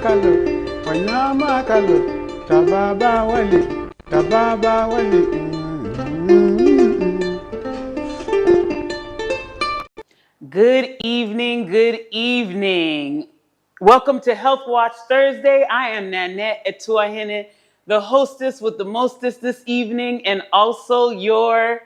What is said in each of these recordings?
kalo, wanyama kalo, tababa wali, tababa wali. Good evening, good evening. Welcome to Health Watch Thursday. I am Nannette Atuahene, the hostess with the mostest this evening, and also your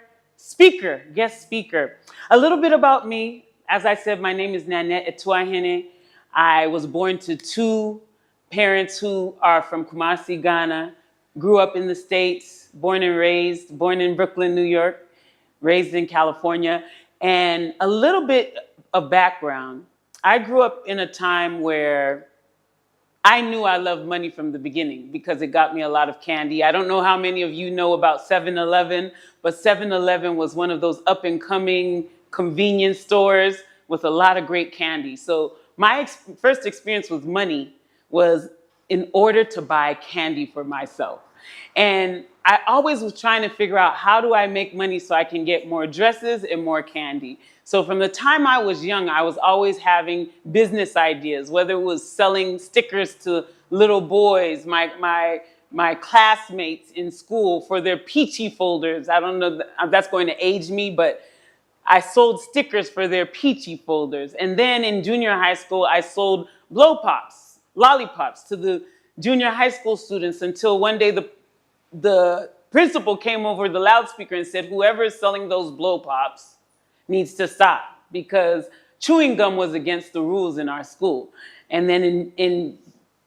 guest speaker. A little bit about me. As I said, my name is Nannette Atuahene. I was born to two parents who are from Kumasi, Ghana, grew up in the States, born in Brooklyn, New York, raised in California. And a little bit of background. I grew up in a time where I knew I loved money from the beginning because it got me a lot of candy. I don't know how many of you know about 7-Eleven, but 7-Eleven was one of those up and coming convenience stores with a lot of great candy. So my first experience with money was in order to buy candy for myself. And I always was trying to figure out, how do I make money so I can get more dresses and more candy? So from the time I was young, I was always having business ideas, whether it was selling stickers to little boys, my classmates in school for their peachy folders. I don't know if that's going to age me, but I sold stickers for their peachy folders. And then in junior high school, I sold blow pops, lollipops to the junior high school students until one day the principal came over the loudspeaker and said, whoever is selling those blow pops needs to stop, because chewing gum was against the rules in our school. And then in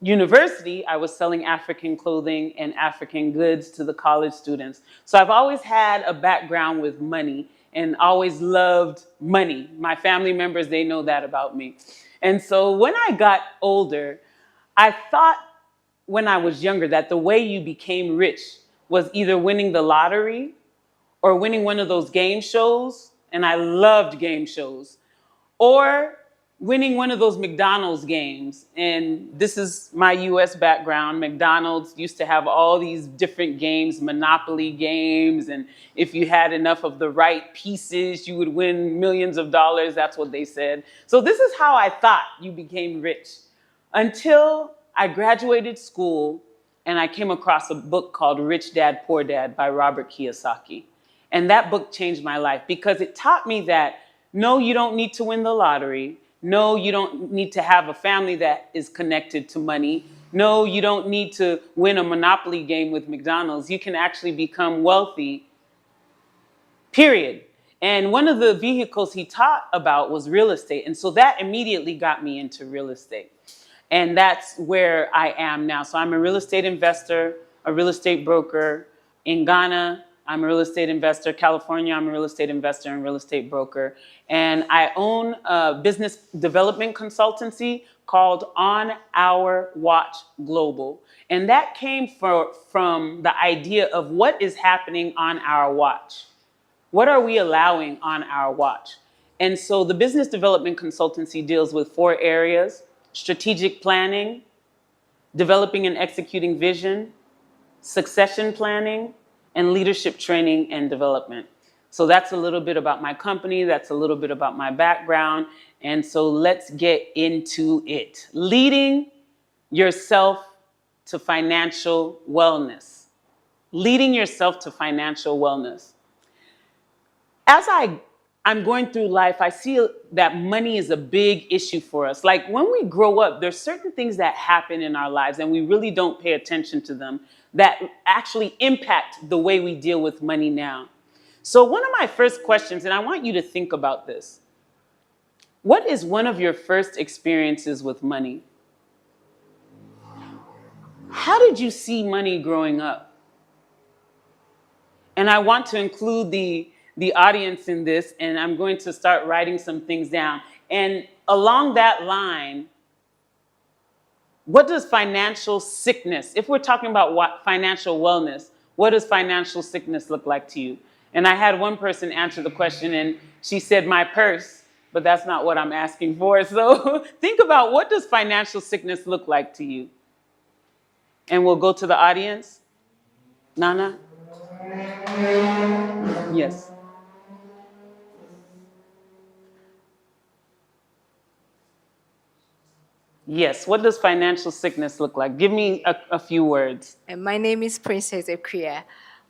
university, I was selling African clothing and African goods to the college students. So I've always had a background with money and always loved money. My family members, they know that about me. And so when I got older, I thought when I was younger that the way you became rich was either winning the lottery or winning one of those game shows, and I loved game shows, or winning one of those McDonald's games. And this is my US background. McDonald's used to have all these different games, Monopoly games, and if you had enough of the right pieces, you would win millions of dollars. That's what they said. So this is how I thought you became rich, until I graduated school and I came across a book called Rich Dad, Poor Dad by Robert Kiyosaki. And that book changed my life because it taught me that no, you don't need to win the lottery. No, you don't need to have a family that is connected to money. No, you don't need to win a Monopoly game with McDonald's. You can actually become wealthy, period. And one of the vehicles he taught about was real estate. And so that immediately got me into real estate. And that's where I am now. So I'm a real estate investor, a real estate broker. In Ghana, I'm a real estate investor. California, I'm a real estate investor and real estate broker. And I own a business development consultancy called On Our Watch Global. And that came from the idea of what is happening on our watch. What are we allowing on our watch? And so the business development consultancy deals with 4 areas: strategic planning, developing and executing vision, succession planning, and leadership training and development. So that's a little bit about my company. That's a little bit about my background. And so let's get into it. Leading yourself to financial wellness. Leading yourself to financial wellness. As I'm going through life, I see that money is a big issue for us. Like when we grow up, there's certain things that happen in our lives and we really don't pay attention to them that actually impact the way we deal with money now. So one of my first questions, and I want you to think about this. What is one of your first experiences with money? How did you see money growing up? And I want to include the audience in this, and I'm going to start writing some things down. And along that line, what does financial sickness, if we're talking about what financial wellness, what does financial sickness look like to you? And I had one person answer the question and she said, my purse, but that's not what I'm asking for. So think about, what does financial sickness look like to you? And we'll go to the audience. Nana? Yes. Yes. What does financial sickness look like? Give me a few words. And my name is Princess Ekuya.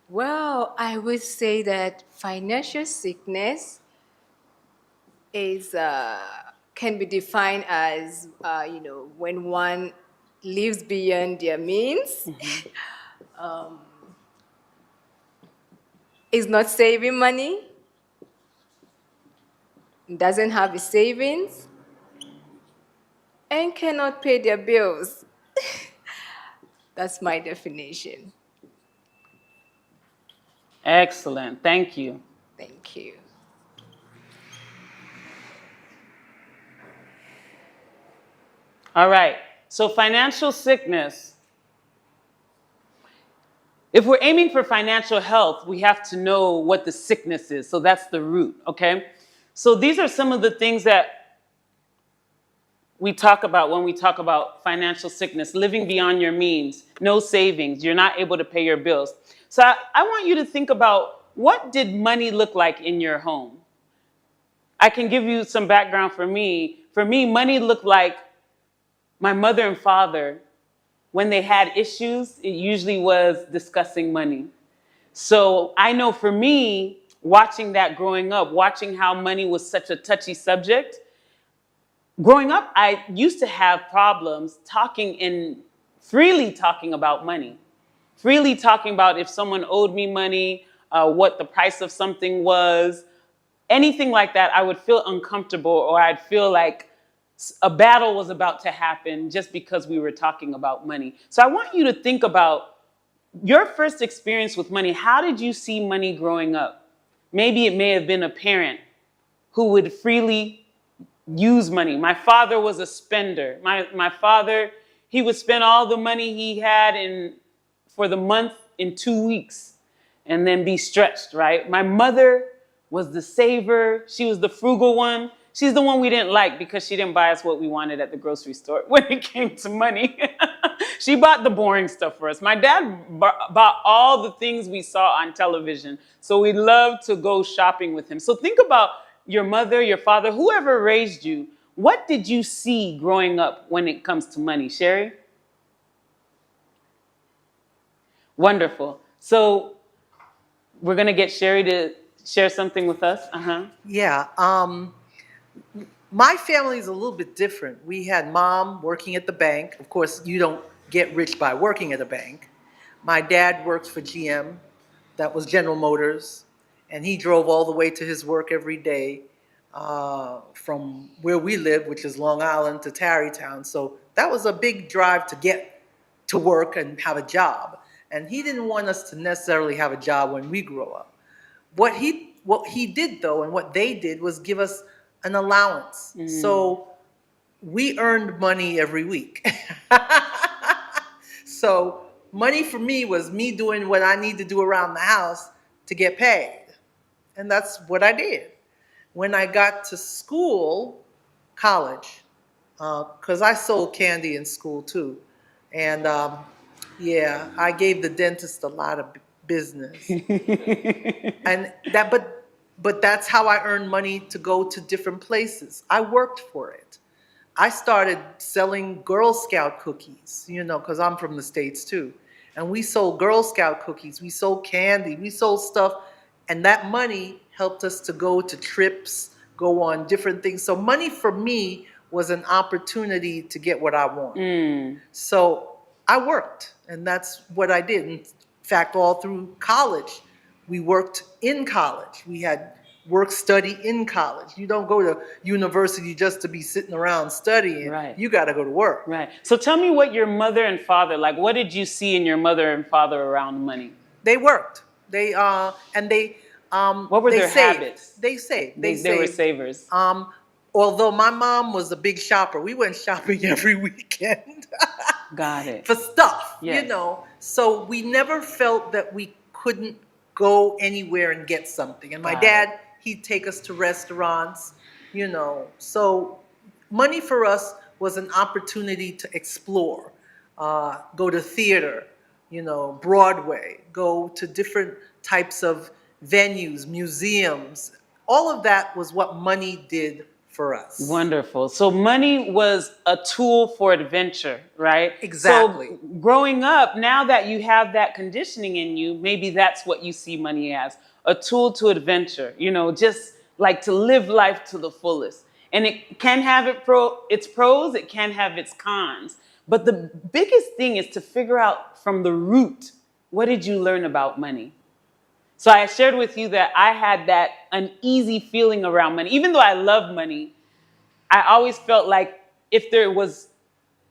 Well, I would say that financial sickness is can be defined as when one lives beyond their means, is not saving money, doesn't have a savings, and cannot pay their bills. That's my definition. Excellent. Thank you. Thank you. All right. So financial sickness. If we're aiming for financial health, we have to know what the sickness is. So that's the root, okay? So these are some of the things that we talk about when we talk about financial sickness: living beyond your means, no savings, you're not able to pay your bills. So I want you to think about, what did money look like in your home? I can give you some background for me. For me, money looked like my mother and father. When they had issues, it usually was discussing money. So I know for me, watching that growing up, watching how money was such a touchy subject, growing up, I used to have problems freely talking about money, freely talking about if someone owed me money, what the price of something was, anything like that. I would feel uncomfortable, or I'd feel like a battle was about to happen just because we were talking about money. So I want you to think about your first experience with money. How did you see money growing up? Maybe it may have been a parent who would freely use money. My father was a spender. My father, he would spend all the money he had for the month in 2 weeks and then be stretched, right? My mother was the saver. She was the frugal one. She's the one we didn't like because she didn't buy us what we wanted at the grocery store when it came to money. She bought the boring stuff for us. My dad bought all the things we saw on television. So we loved to go shopping with him. So think about your mother, your father, whoever raised you. What did you see growing up when it comes to money? Sherry? Wonderful. So we're going to get Sherry to share something with us. Yeah. My family is a little bit different. We had mom working at the bank. Of course, you don't get rich by working at a bank. My dad worked for GM, that was General Motors, and he drove all the way to his work every day from where we live, which is Long Island, to Tarrytown. So that was a big drive to get to work and have a job. And he didn't want us to necessarily have a job when we grow up. What he did, though, and what they did, was give us an allowance. So we earned money every week. So money for me was me doing what I need to do around the house to get paid. And that's what I did. When I got to school, college, because I sold candy in school too. And yeah, I gave the dentist a lot of business. And but that's how I earned money to go to different places. I worked for it. I started selling Girl Scout cookies, because I'm from the States too. And we sold Girl Scout cookies, we sold candy, we sold stuff. And that money helped us to go to trips, go on different things. So money for me was an opportunity to get what I want. So I worked, and that's what I did. In fact, all through college, we worked in college. We had work study in college. You don't go to university just to be sitting around studying. Right. You got to go to work. Right. So tell me what your mother and father, like, what did you see in your mother and father around money? They worked. They what were their saved. habits? They saved. They were savers. Although my mom was a big shopper, we went shopping every weekend. Got it. For stuff, Yes. So we never felt that we couldn't go anywhere and get something. And my dad, he'd take us to restaurants, So money for us was an opportunity to explore, go to theater, Broadway, go to different types of venues, museums. All of that was what money did for us. Wonderful. So money was a tool for adventure, right? Exactly. So growing up, now that you have that conditioning in you, maybe that's what you see money as, a tool to adventure, just like to live life to the fullest. And it can have its pros, it can have its cons. But the biggest thing is to figure out from the root, what did you learn about money? So I shared with you that I had that uneasy feeling around money. Even though I love money, I always felt like if there was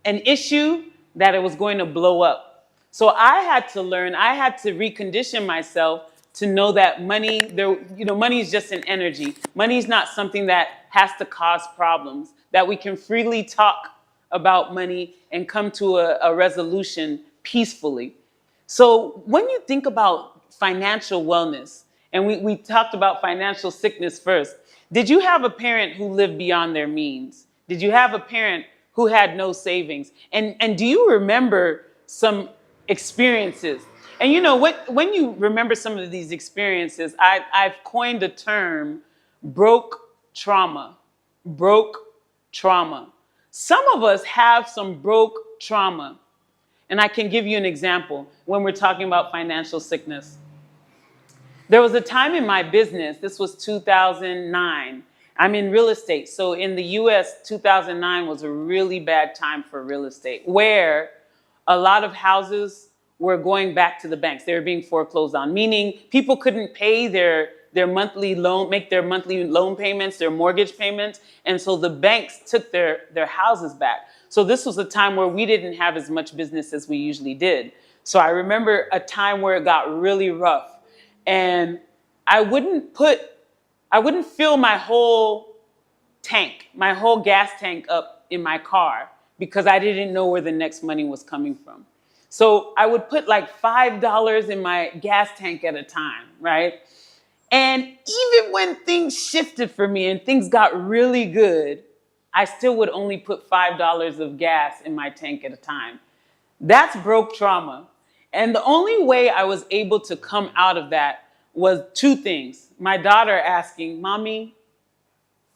an issue, that it was going to blow up. So I had to learn, I had to recondition myself to know that money is just an energy. Money is not something that has to cause problems, that we can freely talk about money and come to a resolution peacefully. So when you think about financial wellness, and we talked about financial sickness first, did you have a parent who lived beyond their means? Did you have a parent who had no savings? And do you remember some experiences? And when you remember some of these experiences, I've coined a term, broke trauma. Broke trauma. Some of us have some broke trauma. And I can give you an example when we're talking about financial sickness. There was a time in my business, this was 2009. I'm in real estate. So in the US, 2009 was a really bad time for real estate, where a lot of houses were going back to the banks. They were being foreclosed on, meaning people couldn't pay their monthly loan, make their monthly loan payments, their mortgage payments. And so the banks took their houses back. So this was a time where we didn't have as much business as we usually did. So I remember a time where it got really rough. And I wouldn't fill my whole gas tank up in my car because I didn't know where the next money was coming from. So I would put like $5 in my gas tank at a time, right? And even when things shifted for me and things got really good, I still would only put $5 of gas in my tank at a time. That's broke trauma. And the only way I was able to come out of that was two things. My daughter asking, "Mommy,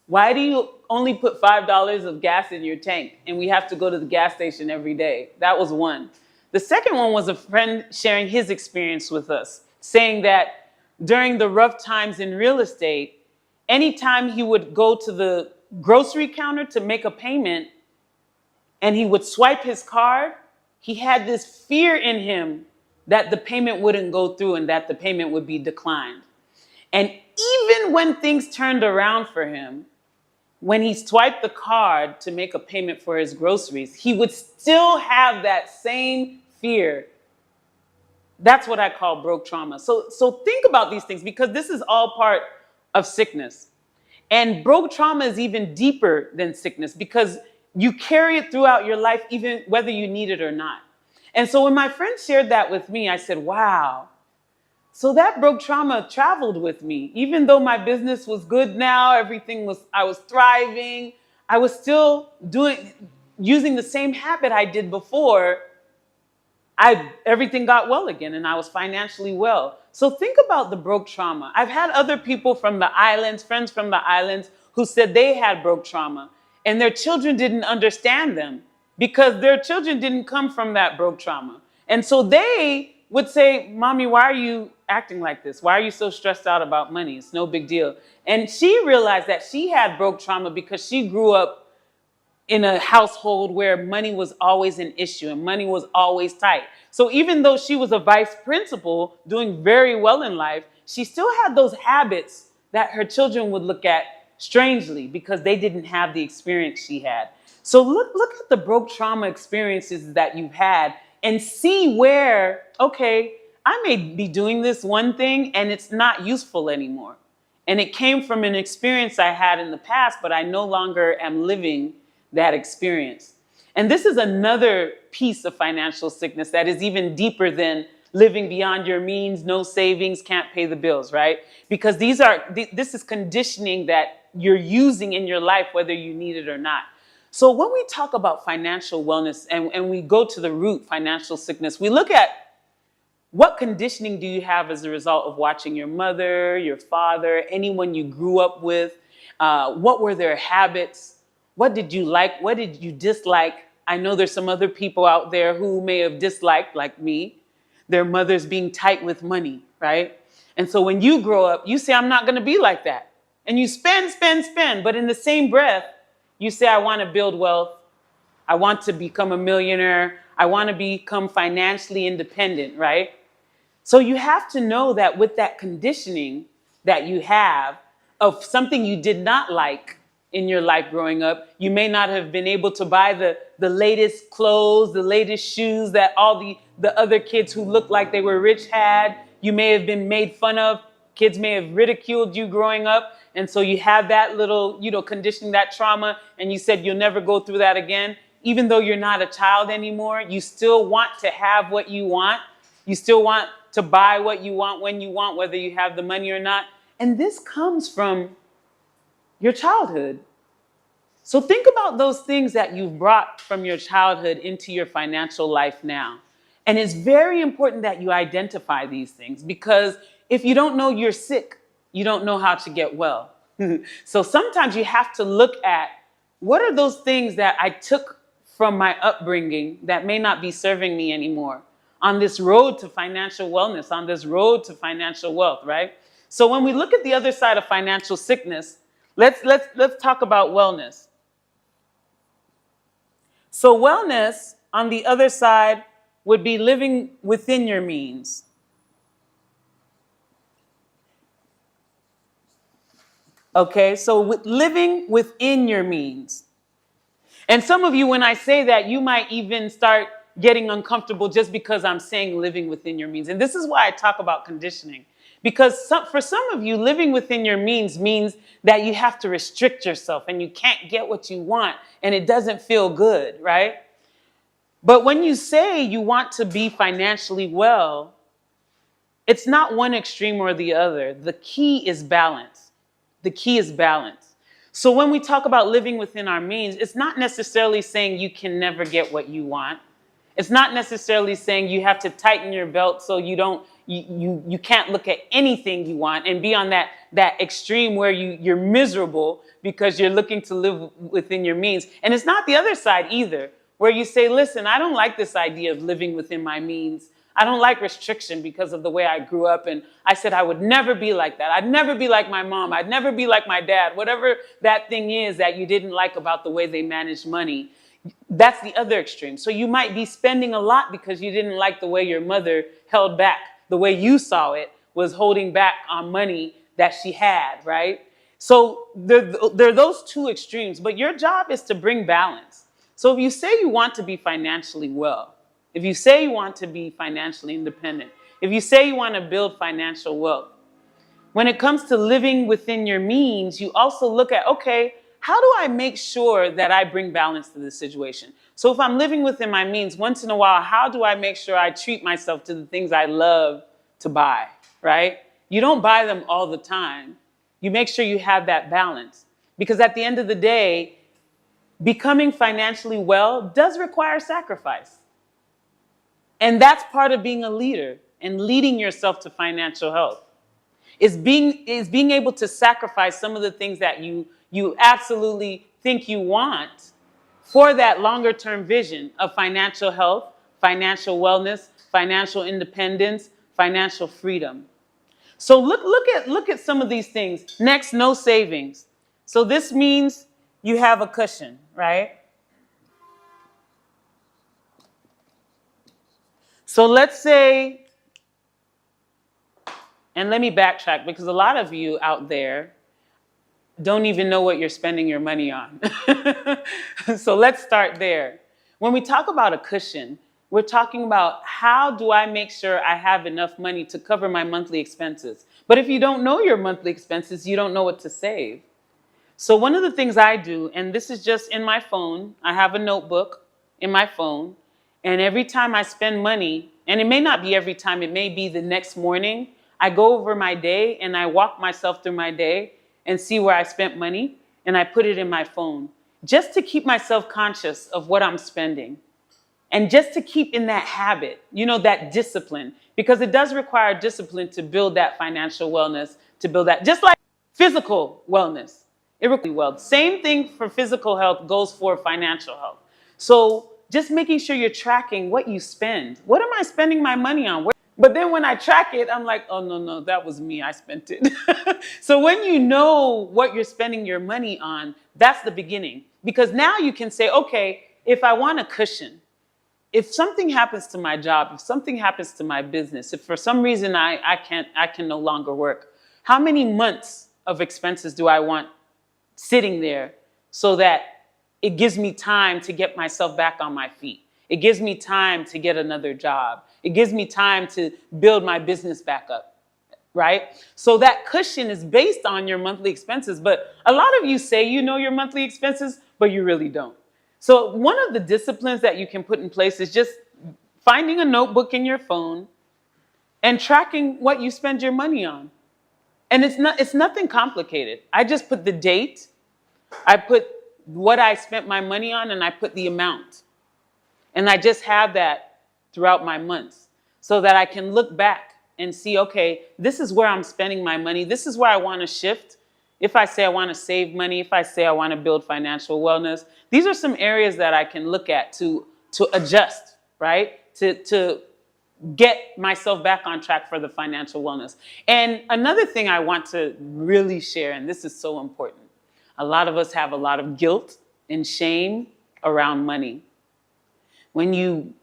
why do you only put $5 of gas in your tank and we have to go to the gas station every day?" That was one. The second one was a friend sharing his experience with us, saying that during the rough times in real estate, anytime he would go to the grocery counter to make a payment and he would swipe his card, he had this fear in him that the payment wouldn't go through and that the payment would be declined. And even when things turned around for him, when he swiped the card to make a payment for his groceries, he would still have that same fear. That's what I call broke trauma. So think about these things, because this is all part of sickness. And broke trauma is even deeper than sickness because you carry it throughout your life, even whether you need it or not. And so when my friend shared that with me, I said, wow. So that broke trauma traveled with me. Even though my business was good now, I was thriving, I was still using the same habit I did before. Everything got well again and I was financially well. So think about the broke trauma. I've had other people from the islands, friends from the islands, who said they had broke trauma and their children didn't understand them because their children didn't come from that broke trauma. And so they would say, "Mommy, why are you acting like this? Why are you so stressed out about money? It's no big deal." And she realized that she had broke trauma because she grew up in a household where money was always an issue and money was always tight. So even though she was a vice principal doing very well in life, she still had those habits that her children would look at strangely because they didn't have the experience she had. So look at the broke trauma experiences that you've had and see where, okay, I may be doing this one thing and it's not useful anymore. And it came from an experience I had in the past, but I no longer am living that experience. And this is another piece of financial sickness that is even deeper than living beyond your means, no savings, can't pay the bills, right? Because this is conditioning that you're using in your life, whether you need it or not. So when we talk about financial wellness and we go to the root, financial sickness, we look at what conditioning do you have as a result of watching your mother, your father, anyone you grew up with? What were their habits? What did you like? What did you dislike? I know there's some other people out there who may have disliked, like me, their mothers being tight with money, right? And so when you grow up, you say, I'm not going to be like that. And you spend, spend, spend. But in the same breath, you say, I want to build wealth. I want to become a millionaire. I want to become financially independent, right? So you have to know that with that conditioning that you have of something you did not like in your life growing up, you may not have been able to buy the latest clothes, the latest shoes that all the other kids who looked like they were rich had. You may have been made fun of. Kids may have ridiculed you growing up. And so you have that little, conditioning, that trauma, and you said you'll never go through that again. Even though you're not a child anymore, you still want to have what you want. You still want to buy what you want when you want, whether you have the money or not. And this comes from your childhood. So think about those things that you've brought from your childhood into your financial life now. And it's very important that you identify these things, because if you don't know you're sick, you don't know how to get well. So sometimes you have to look at what are those things that I took from my upbringing that may not be serving me anymore on this road to financial wellness, on this road to financial wealth, right? So when we look at the other side of financial sickness, let's talk about wellness. So wellness on the other side would be living within your means. Okay, so living within your means. And some of you, when I say that, you might even start getting uncomfortable just because I'm saying living within your means. And this is why I talk about conditioning. Because for some of you, living within your means that you have to restrict yourself and you can't get what you want and it doesn't feel good, right? But when you say you want to be financially well, it's not one extreme or the other. The key is balance. The key is balance. So when we talk about living within our means, it's not necessarily saying you can never get what you want. It's not necessarily saying you have to tighten your belt so you can't look at anything you want and be on that extreme where you're miserable because you're looking to live within your means. And it's not the other side either, where you say, listen, I don't like this idea of living within my means. I don't like restriction because of the way I grew up. And I said I would never be like that. I'd never be like my mom. I'd never be like my dad. Whatever that thing is that you didn't like about the way they managed money, that's the other extreme. So you might be spending a lot because you didn't like the way your mother held back. The way you saw it was holding back on money that she had, right? So there are those two extremes, but your job is to bring balance. So if you say you want to be financially well, if you say you want to be financially independent, if you say you want to build financial wealth, when it comes to living within your means, you also look at, okay, how do I make sure that I bring balance to this situation? So if I'm living within my means, once in a while, how do I make sure I treat myself to the things I love to buy, right? You don't buy them all the time. You make sure you have that balance. Because at the end of the day, becoming financially well does require sacrifice. And that's part of being a leader and leading yourself to financial health. Is being able to sacrifice some of the things that you absolutely think you want for that longer term vision of financial health, financial wellness, financial independence, financial freedom. So look at some of these things. Next, no savings. So this means you have a cushion, right? So let's say, and let me backtrack because a lot of you out there don't even know what you're spending your money on. So let's start there. When we talk about a cushion, we're talking about how do I make sure I have enough money to cover my monthly expenses. But if you don't know your monthly expenses, you don't know what to save. So one of the things I do, and this is just in my phone, I have a notebook in my phone, and every time I spend money, and it may not be every time, it may be the next morning, I go over my day and I walk myself through my day and see where I spent money, and I put it in my phone just to keep myself conscious of what I'm spending and just to keep in that habit, that discipline, because it does require discipline to build that financial wellness, to build that, just like physical wellness. It requires well. Same thing for physical health goes for financial health. So just making sure you're tracking what you spend. What am I spending my money on? But then when I track it, I'm like, oh, no, that was me. I spent it. So when you know what you're spending your money on, that's the beginning. Because now you can say, okay, if I want a cushion, if something happens to my job, if something happens to my business, if for some reason I can no longer work, how many months of expenses do I want sitting there so that it gives me time to get myself back on my feet? It gives me time to get another job. It gives me time to build my business back up, right? So that cushion is based on your monthly expenses. But a lot of you say you know your monthly expenses, but you really don't. So one of the disciplines that you can put in place is just finding a notebook in your phone and tracking what you spend your money on. And it's nothing complicated. I just put the date, I put what I spent my money on, and I put the amount. And I just have that throughout my months so that I can look back and see, okay, this is where I'm spending my money. This is where I want to shift. If I say I want to save money, if I say I want to build financial wellness, these are some areas that I can look at to adjust, right? To get myself back on track for the financial wellness. And another thing I want to really share, and this is so important, a lot of us have a lot of guilt and shame around money. When you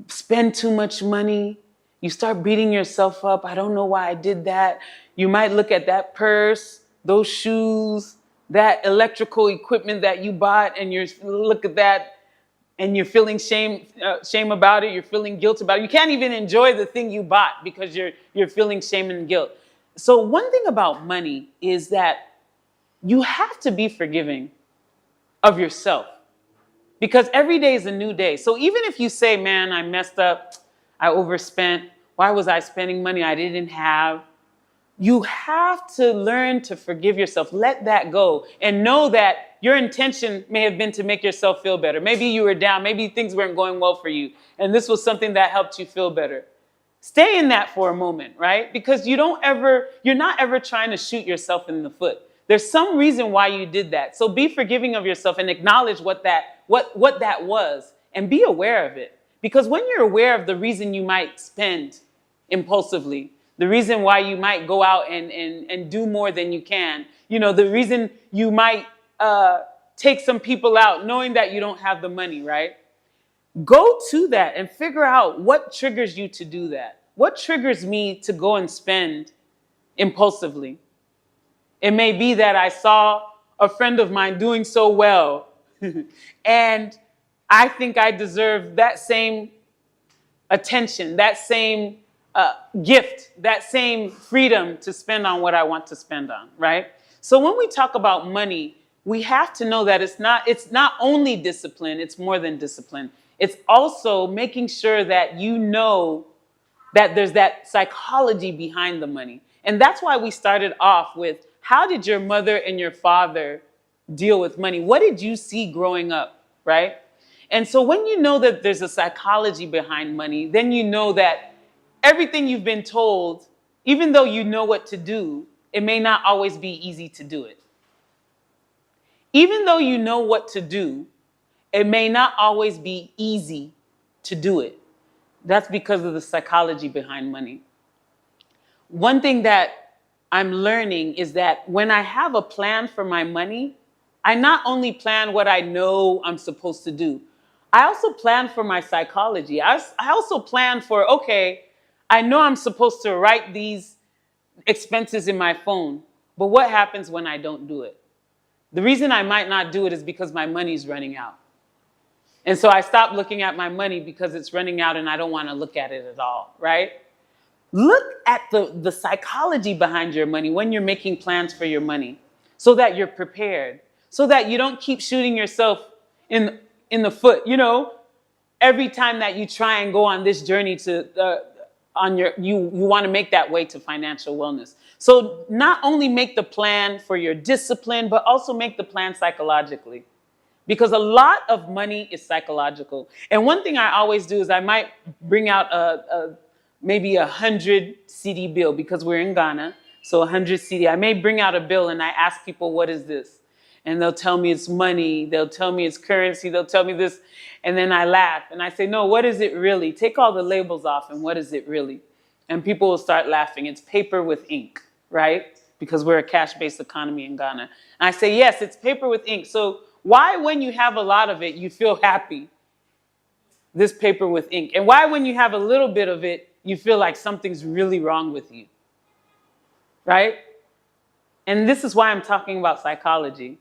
spend too much money, you start beating yourself up. I don't know why I did that. You might look at that purse, those shoes, that electrical equipment that you bought, and you look at that and you're feeling shame about it. You're feeling guilt about it. You can't even enjoy the thing you bought because you're feeling shame and guilt. So one thing about money is that you have to be forgiving of yourself, because every day is a new day. So even if you say, man, I messed up, I overspent, why was I spending money I didn't have? You have to learn to forgive yourself. Let that go and know that your intention may have been to make yourself feel better. Maybe you were down, maybe things weren't going well for you, and this was something that helped you feel better. Stay in that for a moment, right? Because you're not ever trying to shoot yourself in the foot. There's some reason why you did that. So be forgiving of yourself and acknowledge what that was, and be aware of it. Because when you're aware of the reason you might spend impulsively, the reason why you might go out and do more than you can, the reason you might take some people out knowing that you don't have the money, right? Go to that and figure out what triggers you to do that. What triggers me to go and spend impulsively? It may be that I saw a friend of mine doing so well and I think I deserve that same attention, that same gift, that same freedom to spend on what I want to spend on, right? So when we talk about money, we have to know that it's not only discipline, it's more than discipline. It's also making sure that you know that there's that psychology behind the money. And that's why we started off with, how did your mother and your father deal with money? What did you see growing up, right? And so when you know that there's a psychology behind money, then you know that everything you've been told, even though you know what to do, it may not always be easy to do it. Even though you know what to do, it may not always be easy to do it. That's because of the psychology behind money. One thing that I'm learning is that when I have a plan for my money, I not only plan what I know I'm supposed to do, I also plan for my psychology. I also plan for, okay, I know I'm supposed to write these expenses in my phone, but what happens when I don't do it? The reason I might not do it is because my money's running out. And so I stop looking at my money because it's running out and I don't want to look at it at all, right? Look at the psychology behind your money when you're making plans for your money so that you're prepared, so that you don't keep shooting yourself in the foot, every time that you try and go on this journey you want to make that way to financial wellness. So not only make the plan for your discipline, but also make the plan psychologically. Because a lot of money is psychological. And one thing I always do is I might bring out maybe 100 CD bill, because we're in Ghana. So 100 CD. I may bring out a bill and I ask people, what is this? And they'll tell me it's money. They'll tell me it's currency. They'll tell me this. And then I laugh and I say, no, what is it really? Take all the labels off and what is it really? And people will start laughing. It's paper with ink, right? Because we're a cash-based economy in Ghana. And I say, yes, it's paper with ink. So why, when you have a lot of it, you feel happy? This paper with ink. And why, when you have a little bit of it, you feel like something's really wrong with you, right? And this is why I'm talking about psychology.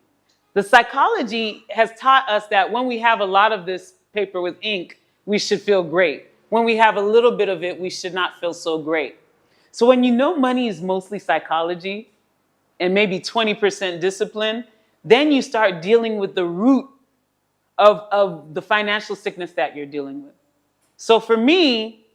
The psychology has taught us that when we have a lot of this paper with ink, we should feel great. When we have a little bit of it, we should not feel so great. So when you know money is mostly psychology and maybe 20% discipline, then you start dealing with the root of the financial sickness that you're dealing with. So for me,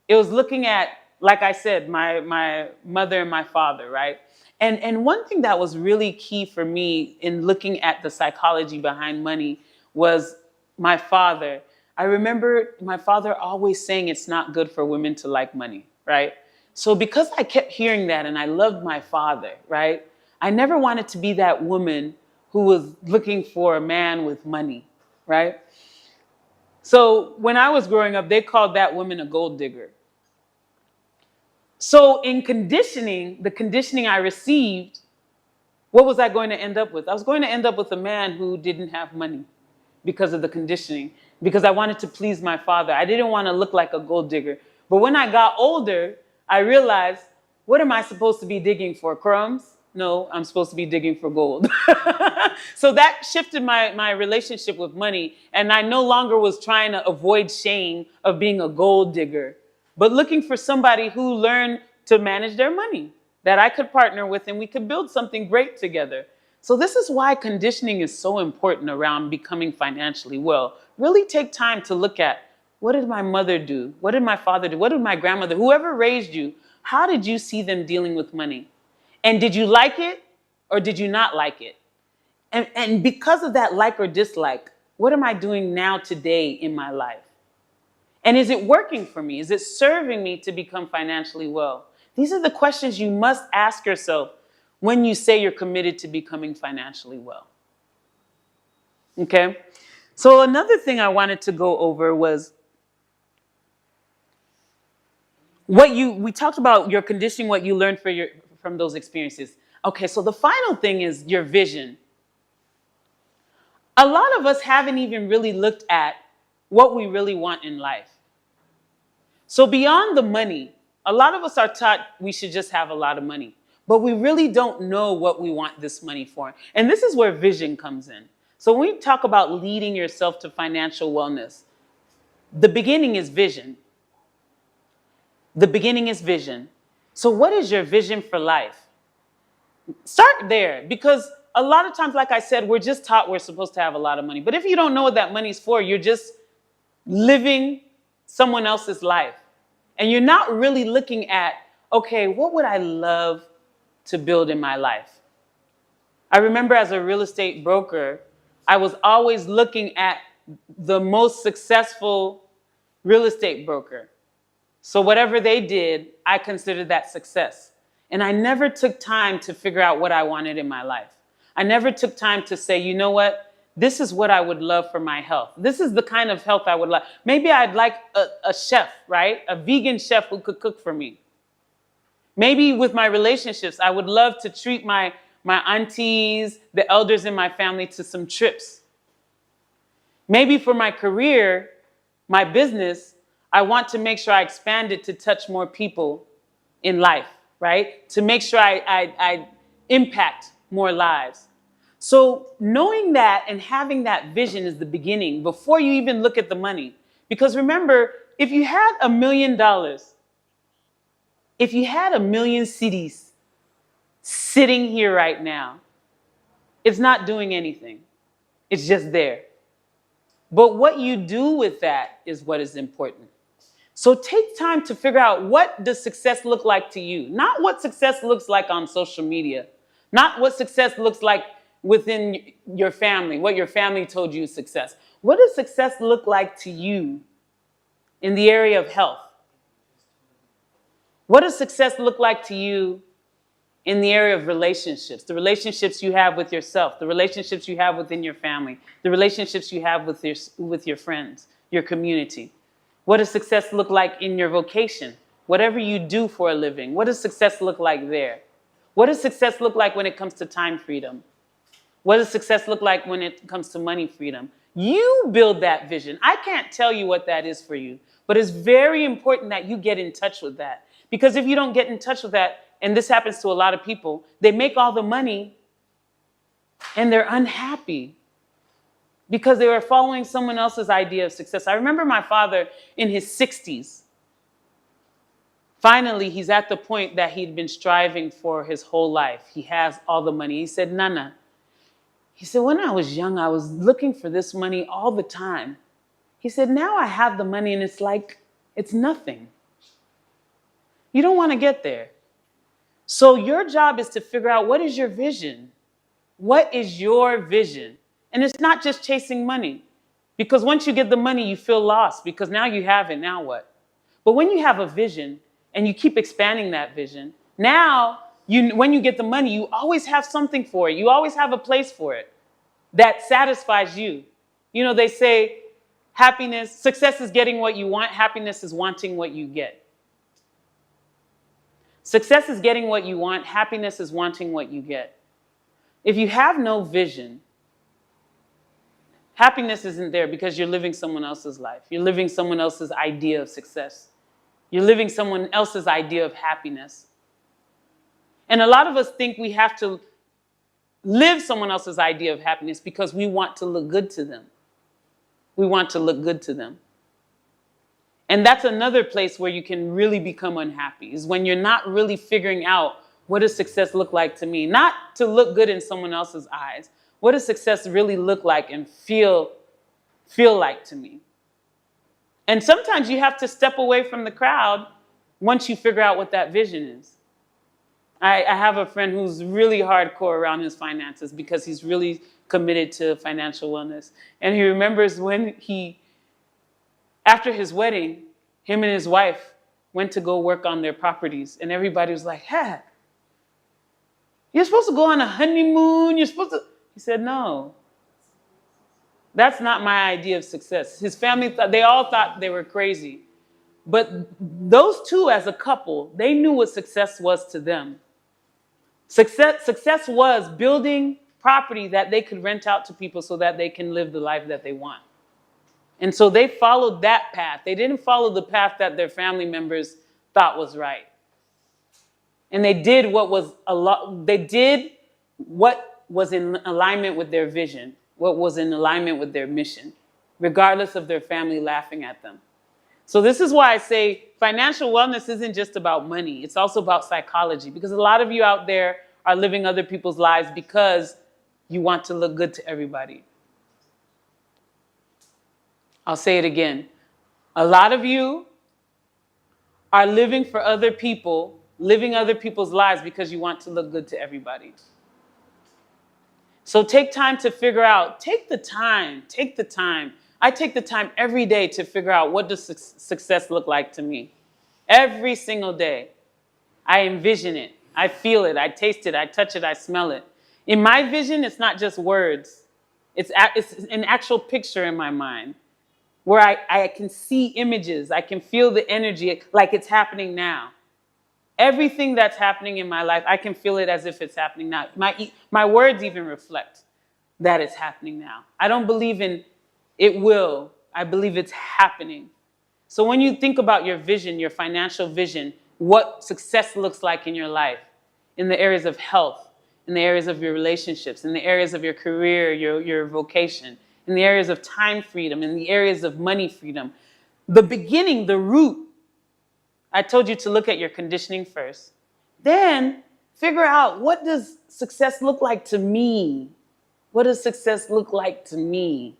it was looking at, like I said, my mother and my father, right? And one thing that was really key for me in looking at the psychology behind money was my father. I remember my father always saying it's not good for women to like money, right? So because I kept hearing that and I loved my father, right? I never wanted to be that woman who was looking for a man with money, right? So when I was growing up, they called that woman a gold digger. So in conditioning, the conditioning I received, what was I going to end up with? I was going to end up with a man who didn't have money because of the conditioning, because I wanted to please my father. I didn't want to look like a gold digger. But when I got older, I realized, what am I supposed to be digging for? Crumbs? No, I'm supposed to be digging for gold. So that shifted my relationship with money. And I no longer was trying to avoid shame of being a gold digger, but looking for somebody who learned to manage their money, that I could partner with and we could build something great together. So this is why conditioning is so important around becoming financially well. Really take time to look at, what did my mother do? What did my father do? What did my grandmother, whoever raised you, how did you see them dealing with money? And did you like it or did you not like it? And because of that like or dislike, what am I doing now today in my life? And is it working for me? Is it serving me to become financially well? These are the questions you must ask yourself when you say you're committed to becoming financially well. Okay? So another thing I wanted to go over was we talked about your conditioning, what you learned from those experiences. Okay, so the final thing is your vision. A lot of us haven't even really looked at what we really want in life. So beyond the money, a lot of us are taught we should just have a lot of money, but we really don't know what we want this money for. And this is where vision comes in. So when we talk about leading yourself to financial wellness, the beginning is vision. The beginning is vision. So what is your vision for life? Start there, because a lot of times, like I said, we're just taught we're supposed to have a lot of money. But if you don't know what that money's for, you're just living someone else's life. And you're not really looking at, okay, what would I love to build in my life? I remember as a real estate broker, I was always looking at the most successful real estate broker. So whatever they did, I considered that success. And I never took time to figure out what I wanted in my life. I never took time to say, you know what? This is what I would love for my health. This is the kind of health I would like. Maybe I'd like a chef, right? A vegan chef who could cook for me. Maybe with my relationships, I would love to treat my aunties, the elders in my family to some trips. Maybe for my career, my business, I want to make sure I expand it to touch more people in life, right? To make sure I impact more lives. So knowing that and having that vision is the beginning before you even look at the money. Because remember, if you had $1 million, if you had 1 million cities sitting here right now, it's not doing anything. It's just there. But what you do with that is what is important. So take time to figure out, what does success look like to you? Not what success looks like on social media. Not what success looks like within your family, what your family told you is success. What does success look like to you in the area of health? What does success look like to you in the area of relationships, the relationships you have with yourself, the relationships you have within your family, the relationships you have with your friends, your community. What does success look like in your vocation? Whatever you do for a living, what does success look like there? What does success look like when it comes to time freedom? What does success look like when it comes to money freedom? You build that vision. I can't tell you what that is for you, but it's very important that you get in touch with that. Because if you don't get in touch with that, and this happens to a lot of people, they make all the money and they're unhappy because they were following someone else's idea of success. I remember my father in his 60s. Finally, he's at the point that he'd been striving for his whole life. He has all the money. He said, Nana, he said, when I was young, I was looking for this money all the time. He said, now I have the money and it's like, it's nothing. You don't want to get there. So your job is to figure out, what is your vision? What is your vision? And it's not just chasing money, because once you get the money, you feel lost because now you have it, now what? But when you have a vision and you keep expanding that vision, now when you get the money, you always have something for it. You always have a place for it that satisfies you. You know, they say success is getting what you want. Happiness is wanting what you get. Success is getting what you want. Happiness is wanting what you get. If you have no vision, happiness isn't there because you're living someone else's life. You're living someone else's idea of success. You're living someone else's idea of happiness. And a lot of us think we have to live someone else's idea of happiness because we want to look good to them. We want to look good to them. And that's another place where you can really become unhappy, is when you're not really figuring out, what does success look like to me? Not to look good in someone else's eyes. What does success really look like and feel like to me? And sometimes you have to step away from the crowd once you figure out what that vision is. I have a friend who's really hardcore around his finances because he's really committed to financial wellness. And he remembers when after his wedding, him and his wife went to go work on their properties. And everybody was like, hey, you're supposed to go on a honeymoon. He said, no, that's not my idea of success. His family they all thought they were crazy. But those two as a couple, they knew what success was to them. Success was building property that they could rent out to people so that they can live the life that they want. And so they followed that path. They didn't follow the path that their family members thought was right. And they did what was in alignment with their vision, what was in alignment with their mission, regardless of their family laughing at them. So this is why I say financial wellness isn't just about money. It's also about psychology, because a lot of you out there are living other people's lives because you want to look good to everybody. I'll say it again. A lot of you are living for other people, living other people's lives because you want to look good to everybody. So take time to figure out, take the time. I take the time every day to figure out, what does success look like to me? Every single day. I envision it. I feel it. I taste it. I touch it. I smell it. In my vision, it's not just words. It's an actual picture in my mind where I can see images. I can feel the energy like it's happening now. Everything that's happening in my life, I can feel it as if it's happening now. My words even reflect that it's happening now. I don't believe in it will. I believe it's happening. So when you think about your vision, your financial vision, what success looks like in your life, in the areas of health, in the areas of your relationships, in the areas of your career, your vocation, in the areas of time freedom, in the areas of money freedom, the beginning, the root, I told you to look at your conditioning first. Then figure out, what does success look like to me? What does success look like to me?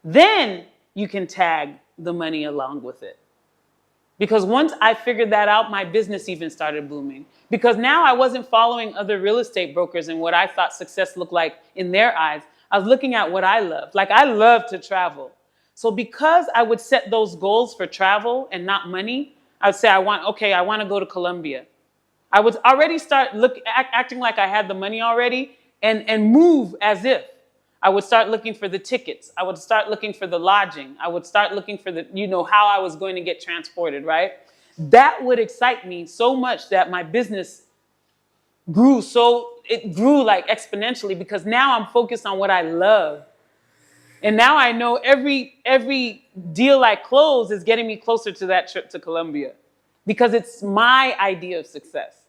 Then you can tag the money along with it. Because once I figured that out, my business even started booming. Because now I wasn't following other real estate brokers and what I thought success looked like in their eyes. I was looking at what I loved. Like, I love to travel. So because I would set those goals for travel and not money, I would say, I want to go to Colombia. I would already start acting like I had the money already and move as if. I would start looking for the tickets. I would start looking for the lodging. I would start looking for the, how I was going to get transported, right? That would excite me so much that my business it grew like exponentially, because now I'm focused on what I love. And now I know every deal I close is getting me closer to that trip to Colombia, because it's my idea of success.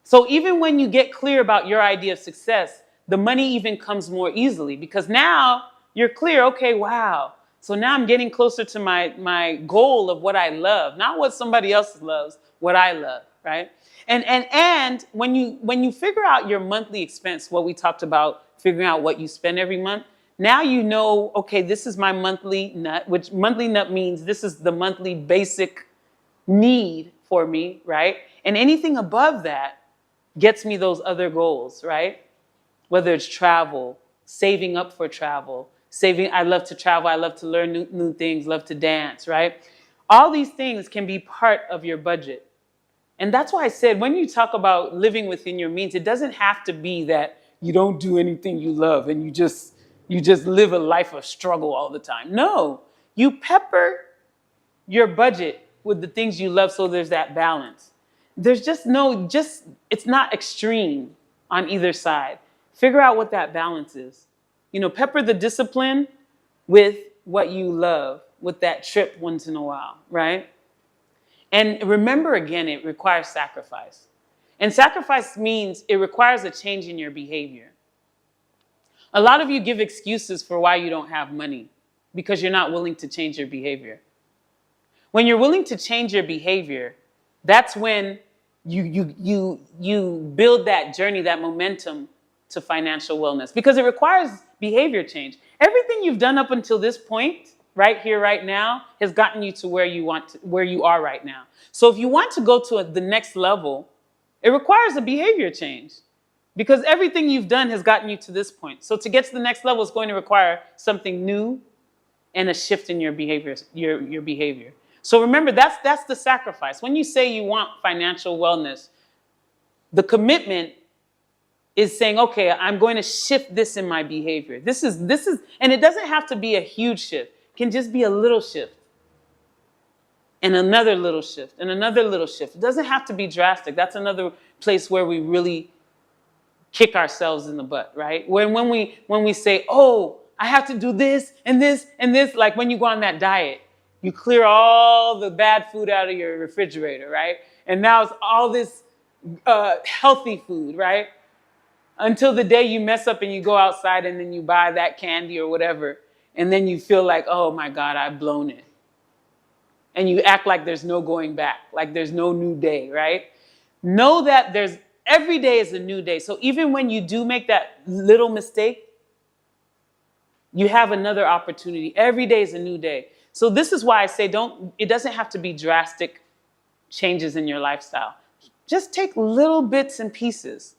So even when you get clear about your idea of success, the money even comes more easily, because now you're clear. Okay, wow. So now I'm getting closer to my goal of what I love, not what somebody else loves, what I love, right? And when you figure out your monthly expense, what we talked about, figuring out what you spend every month, now you know, okay, this is my monthly nut, which monthly nut means this is the monthly basic need for me, right? And anything above that gets me those other goals, right? Whether it's travel, saving up for travel, I love to travel, I love to learn new things, love to dance, right? All these things can be part of your budget. And that's why I said, when you talk about living within your means, it doesn't have to be that you don't do anything you love and you just live a life of struggle all the time. No, you pepper your budget with the things you love, so there's that balance. There's it's not extreme on either side. Figure out what that balance is. Pepper the discipline with what you love, with that trip once in a while, right? And remember, again, it requires sacrifice. And sacrifice means it requires a change in your behavior. A lot of you give excuses for why you don't have money, because you're not willing to change your behavior. When you're willing to change your behavior, that's when you build that journey, that momentum to financial wellness, because it requires behavior change. Everything you've done up until this point, right here, right now, has gotten you to where you are right now. So if you want to go to the next level, it requires a behavior change, because everything you've done has gotten you to this point. So to get to the next level is going to require something new and a shift in your behavior, your behavior. So remember, that's the sacrifice. When you say you want financial wellness, the commitment is saying, okay, I'm going to shift this in my behavior. This is, and it doesn't have to be a huge shift. It can just be a little shift, and another little shift, and another little shift. It doesn't have to be drastic. That's another place where we really kick ourselves in the butt, right? When we say, oh, I have to do this and this and this, like when you go on that diet, you clear all the bad food out of your refrigerator, right? And now it's all this healthy food, right? Until the day you mess up and you go outside and then you buy that candy or whatever, and then you feel like, oh my God, I've blown it. And you act like there's no going back, like there's no new day, right? Know that every day is a new day. So even when you do make that little mistake, you have another opportunity. Every day is a new day. So this is why I say it doesn't have to be drastic changes in your lifestyle. Just take little bits and pieces.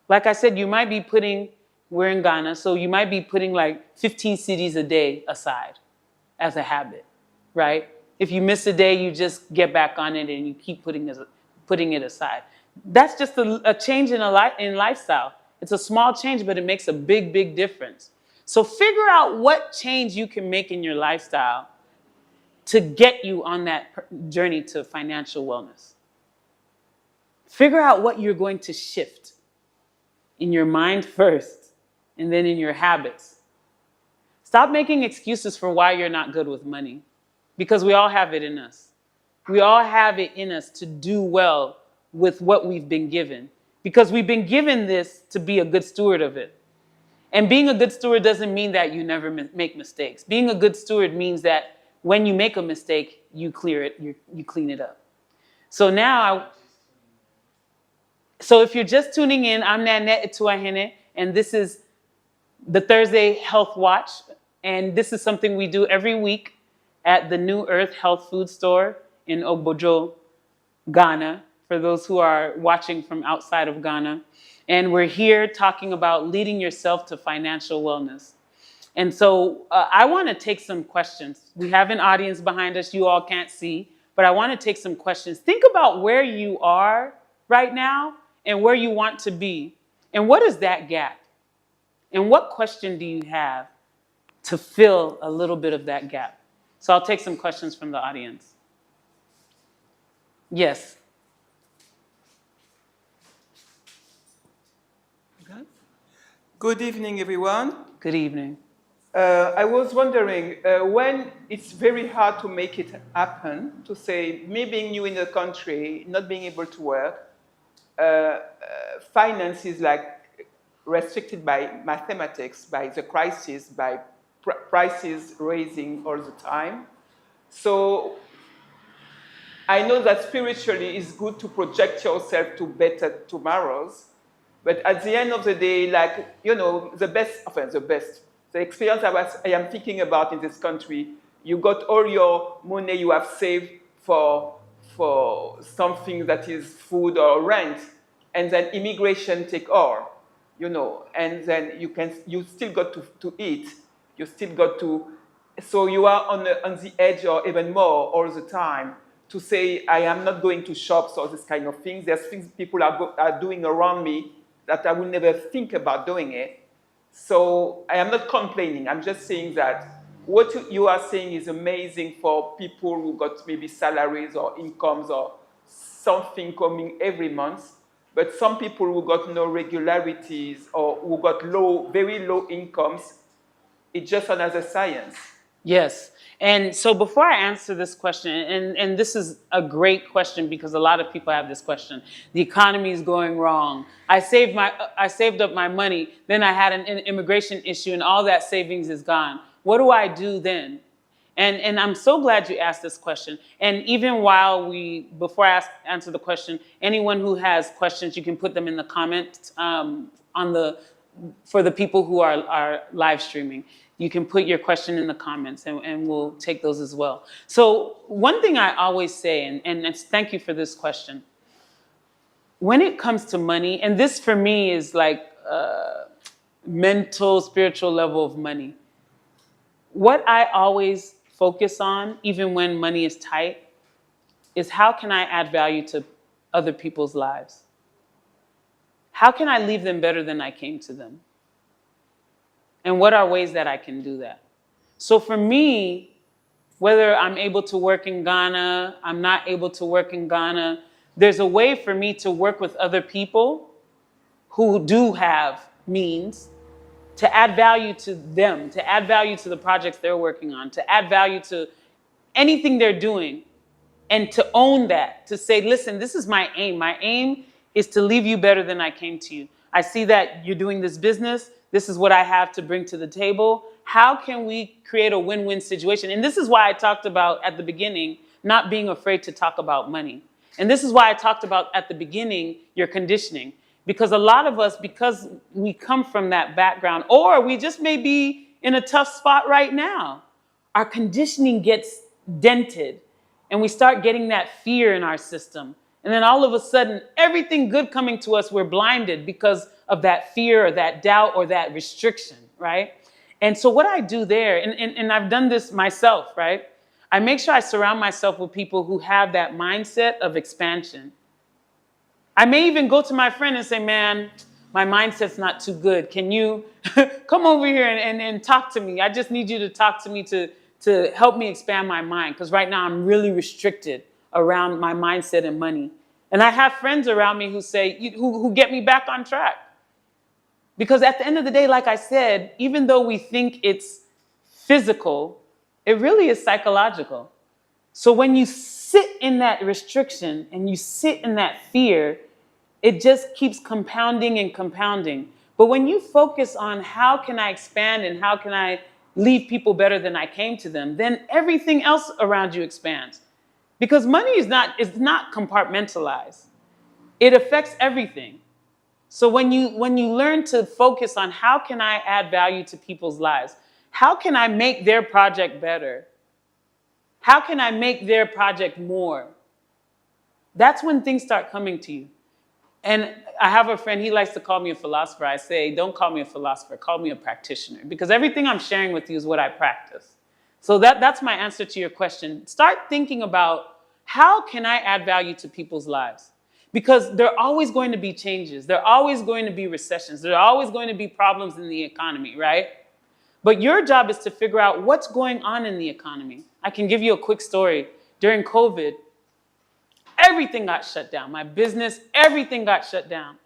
Like I said, we're in Ghana, so you might be putting like 15 cedis a day aside as a habit, right? If you miss a day, you just get back on it and you keep putting it aside. That's just a change in lifestyle. It's a small change, but it makes a big, big difference. So figure out what change you can make in your lifestyle to get you on that journey to financial wellness. Figure out what you're going to shift in your mind first, and then in your habits. Stop making excuses for why you're not good with money, because we all have it in us. We all have it in us to do well with what we've been given, because we've been given this to be a good steward of it. And being a good steward doesn't mean that you never make mistakes. Being a good steward means that when you make a mistake, you clear it, you clean it up. So if you're just tuning in, I'm Nannette Atuahene, and this is the Thursday Health Watch. And this is something we do every week at the New Earth Health Food Store in Ogbojo, Ghana, for those who are watching from outside of Ghana. And we're here talking about leading yourself to financial wellness. And so I want to take some questions. We have an audience behind us you all can't see, but I want to take some questions. Think about where you are right now and where you want to be. And what is that gap? And what question do you have to fill a little bit of that gap? So I'll take some questions from the audience. Yes. Good evening, everyone. Good evening. I was wondering, when it's very hard to make it happen, to say, me being new in the country, not being able to work, finance is like restricted by mathematics, by the crisis, by prices raising all the time. So I know that spiritually it's good to project yourself to better tomorrows, but at the end of the day, like, you know, the best, the experience I am thinking about in this country, you got all your money you have saved for something that is food or rent, and then immigration take all, you know, and then you still got to eat, you still got to, so you are on the edge or even more all the time to say, I am not going to shops or this kind of things. There's things people are doing around me that I will never think about doing it. So I am not complaining. I'm just saying that what you are saying is amazing for people who got maybe salaries or incomes or something coming every month. But some people who got no regularities or who got very low incomes, it's just another science. Yes. And so before I answer this question, and this is a great question because a lot of people have this question. The economy is going wrong. I saved up my money, then I had an immigration issue and all that savings is gone. What do I do then? And I'm so glad you asked this question. And even before I answer the question, anyone who has questions, you can put them in the comments for the people who are live streaming. You can put your question in the comments and we'll take those as well. So one thing I always say, and thank you for this question. When it comes to money, and this for me is like mental, spiritual level of money. What I always focus on, even when money is tight, is how can I add value to other people's lives? How can I leave them better than I came to them? And what are ways that I can do that? So for me, whether I'm able to work in Ghana, I'm not able to work in Ghana, there's a way for me to work with other people who do have means to add value to them, to add value to the projects they're working on, to add value to anything they're doing, and to own that, to say, listen, this is my aim. My aim is to leave you better than I came to you. I see that you're doing this business. This is what I have to bring to the table. How can we create a win-win situation? And this is why I talked about at the beginning, not being afraid to talk about money. And this is why I talked about at the beginning, your conditioning. Because a lot of us, because we come from that background, or we just may be in a tough spot right now, our conditioning gets dented and we start getting that fear in our system. And then all of a sudden, everything good coming to us, we're blinded because of that fear or that doubt or that restriction, right? And so what I do there, and I've done this myself, right? I make sure I surround myself with people who have that mindset of expansion. I may even go to my friend and say, man, my mindset's not too good. Can you come over here and talk to me? I just need you to talk to me to help me expand my mind. Because right now I'm really restricted around my mindset and money. And I have friends around me who say, who get me back on track. Because at the end of the day, like I said, even though we think it's physical, it really is psychological. So when you sit in that restriction and you sit in that fear, it just keeps compounding and compounding. But when you focus on how can I expand and how can I leave people better than I came to them, then everything else around you expands. Because money is not compartmentalized. It affects everything. So when you learn to focus on how can I add value to people's lives, how can I make their project better? How can I make their project more? That's when things start coming to you. And I have a friend, he likes to call me a philosopher. I say, don't call me a philosopher, call me a practitioner. Because everything I'm sharing with you is what I practice. So that's my answer to your question. Start thinking about how can I add value to people's lives? Because there are always going to be changes. There are always going to be recessions. There are always going to be problems in the economy, right? But your job is to figure out what's going on in the economy. I can give you a quick story. During COVID, everything got shut down. My business, everything got shut down.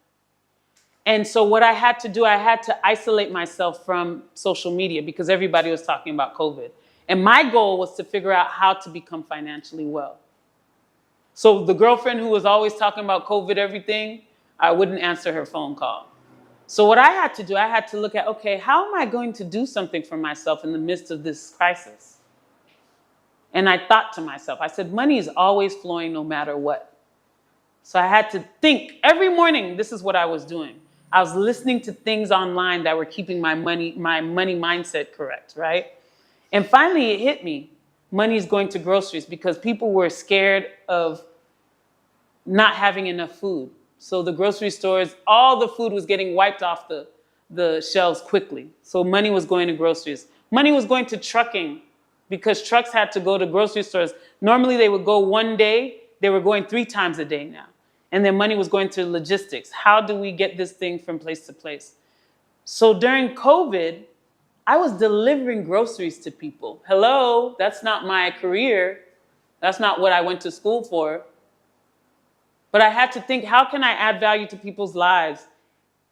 And so what I had to do, I had to isolate myself from social media because everybody was talking about COVID. And my goal was to figure out how to become financially well. So the girlfriend who was always talking about COVID everything, I wouldn't answer her phone call. So what I had to do, I had to look at, okay, how am I going to do something for myself in the midst of this crisis? And I thought to myself, I said, money is always flowing no matter what. So I had to think every morning, this is what I was doing. I was listening to things online that were keeping my money mindset correct, right? And finally it hit me. Money is going to groceries because people were scared of not having enough food. So the grocery stores, all the food was getting wiped off the shelves quickly. So money was going to groceries. Money was going to trucking because trucks had to go to grocery stores. Normally they would go one day. They were going 3 times a day now. And then money was going to logistics. How do we get this thing from place to place? So during COVID, I was delivering groceries to people. Hello, that's not my career. That's not what I went to school for. But I had to think, how can I add value to people's lives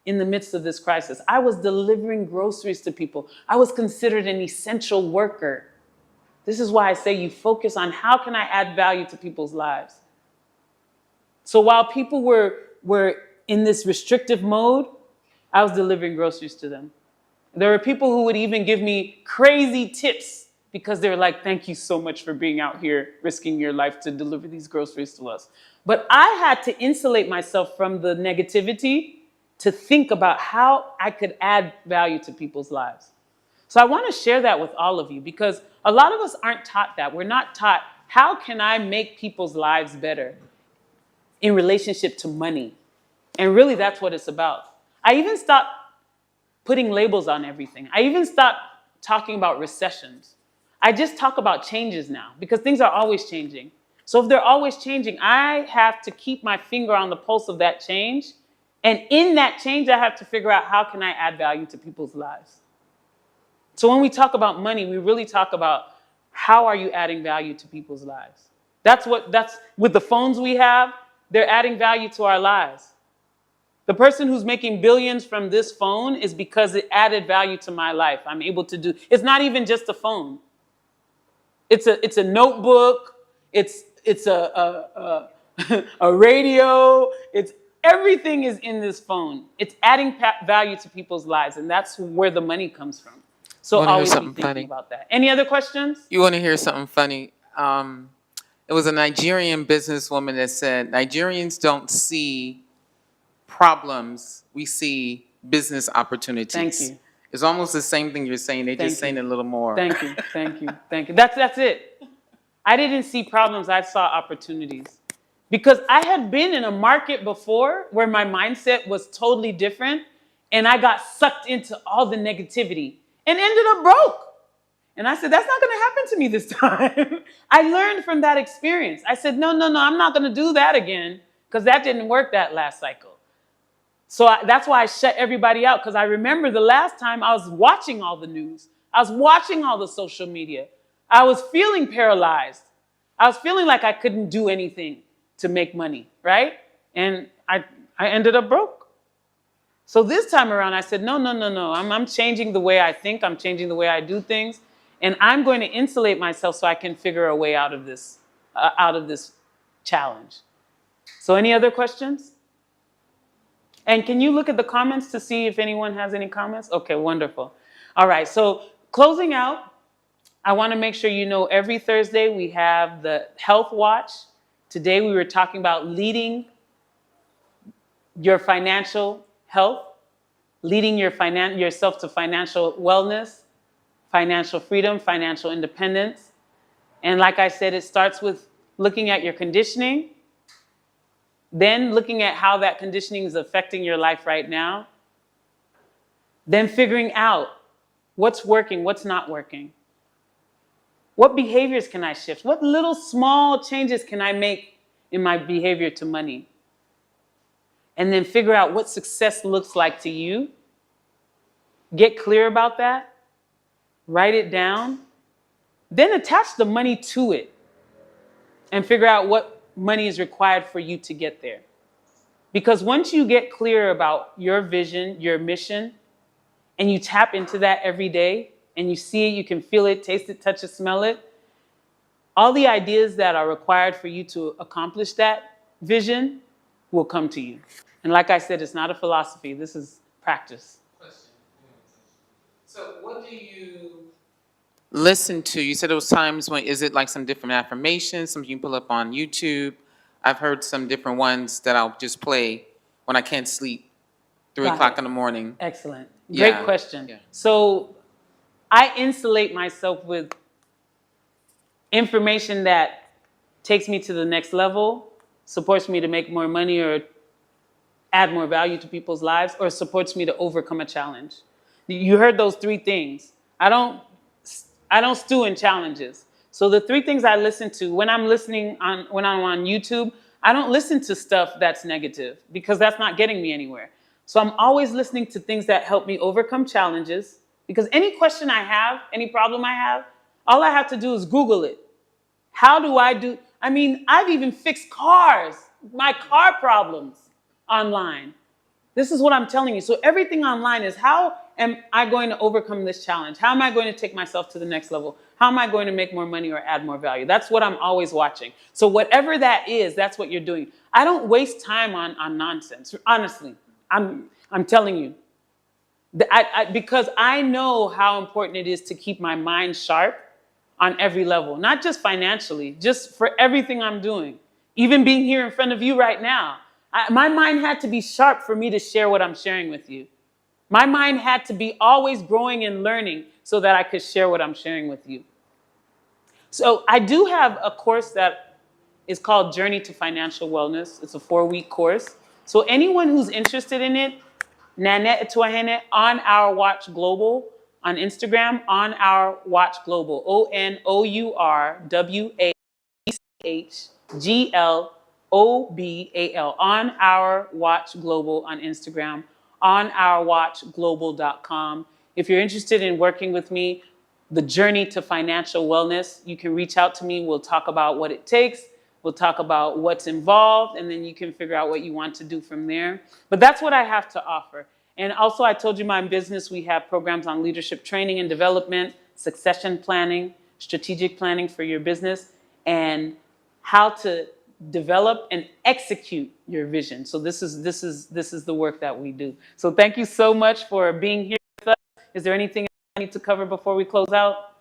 in the midst of this crisis? I was delivering groceries to people. I was considered an essential worker. This is why I say you focus on how can I add value to people's lives. So while people were in this restrictive mode, I was delivering groceries to them. There were people who would even give me crazy tips because they were like, thank you so much for being out here, risking your life to deliver these groceries to us. But I had to insulate myself from the negativity to think about how I could add value to people's lives. So I want to share that with all of you because a lot of us aren't taught that. We're not taught, how can I make people's lives better in relationship to money? And really that's what it's about. I even stopped putting labels on everything. I even stopped talking about recessions. I just talk about changes now because things are always changing. So if they're always changing, I have to keep my finger on the pulse of that change. And in that change, I have to figure out how can I add value to people's lives. So when we talk about money, we really talk about how are you adding value to people's lives? That's with the phones we have, they're adding value to our lives. The person who's making billions from this phone is because it added value to my life. I'm able to do, it's not even just a phone. It's a notebook. It's a radio. Everything is in this phone. It's adding value to people's lives, and that's where the money comes from. So always be thinking about that. Any other questions? You want to hear something funny? It was a Nigerian businesswoman that said, Nigerians don't see problems, we see business opportunities. Thank you. It's almost the same thing you're saying. They're just saying it a little more. Thank you, thank you, thank you. That's it. I didn't see problems, I saw opportunities. Because I had been in a market before where my mindset was totally different and I got sucked into all the negativity and ended up broke. And I said, that's not gonna happen to me this time. I learned from that experience. I said, no, I'm not gonna do that again because that didn't work that last cycle. So that's why I shut everybody out, because I remember the last time I was watching all the news. I was watching all the social media. I was feeling paralyzed. I was feeling like I couldn't do anything to make money, right? And I ended up broke. So this time around, I said, no. I'm changing the way I think. I'm changing the way I do things. And I'm going to insulate myself so I can figure a way out of this challenge. So any other questions? And can you look at the comments to see if anyone has any comments? Okay, wonderful. All right, so closing out, I want to make sure you know every Thursday we have the Health Watch. Today we were talking about leading your financial health, leading yourself to financial wellness, financial freedom, financial independence. And like I said, it starts with looking at your conditioning, then looking at how that conditioning is affecting your life right now, then figuring out what's working, what's not working. What behaviors can I shift? What little small changes can I make in my behavior to money? And then figure out what success looks like to you. Get clear about that. Write it down. Then attach the money to it and figure out what money is required for you to get there. Because once you get clear about your vision, your mission, and you tap into that every day, and you see it, you can feel it, taste it, touch it, smell it, all the ideas that are required for you to accomplish that vision will come to you. And like I said, it's not a philosophy, this is practice. Question. So what do you listen to? You said there was times when, is it like some different affirmations, some you can pull up on YouTube? I've heard some different ones that I'll just play when I can't sleep, 3 o'clock in the morning. Excellent. Great question. Yeah. So I insulate myself with information that takes me to the next level, supports me to make more money or add more value to people's lives, or supports me to overcome a challenge. You heard those 3 things. I don't stew in challenges. So the 3 things I listen to when I'm when I'm on YouTube, I don't listen to stuff that's negative because that's not getting me anywhere. So I'm always listening to things that help me overcome challenges, because any question I have, any problem I have, all I have to do is Google it. How do I do? I mean, I've even fixed cars, my car problems online. This is what I'm telling you. So everything online is, how am I going to overcome this challenge? How am I going to take myself to the next level? How am I going to make more money or add more value? That's what I'm always watching. So whatever that is, that's what you're doing. I don't waste time on nonsense. Honestly, I'm telling you. Because I know how important it is to keep my mind sharp on every level, not just financially, just for everything I'm doing. Even being here in front of you right now, my mind had to be sharp for me to share what I'm sharing with you. My mind had to be always growing and learning so that I could share what I'm sharing with you. So I do have a course that is called Journey to Financial Wellness. It's a 4-week course. So anyone who's interested in it, Nannette Atuahene, On Our Watch Global on Instagram, On Our Watch Global, ONOURWACHGLOBAL, On Our Watch Global on Instagram, onourwatchglobal.com. If you're interested in working with me, the journey to financial wellness, you can reach out to me. We'll talk about what it takes. We'll talk about what's involved, and then you can figure out what you want to do from there. But that's what I have to offer. And also, I told you my business, we have programs on leadership training and development, succession planning, strategic planning for your business, and how to develop and execute your vision. So this is the work that we do. So thank you so much for being here with us. Is there anything I need to cover before we close out?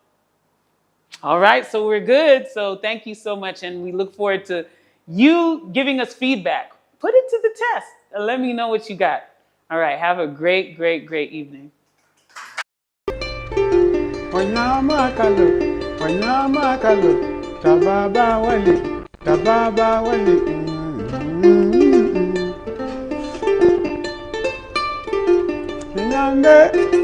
All right, so we're good. So thank you so much, and we look forward to you giving us feedback. Put it to the test and let me know what you got. All right, have a great, great, great evening. Wanyama kalo, tababa wale. Nyambe.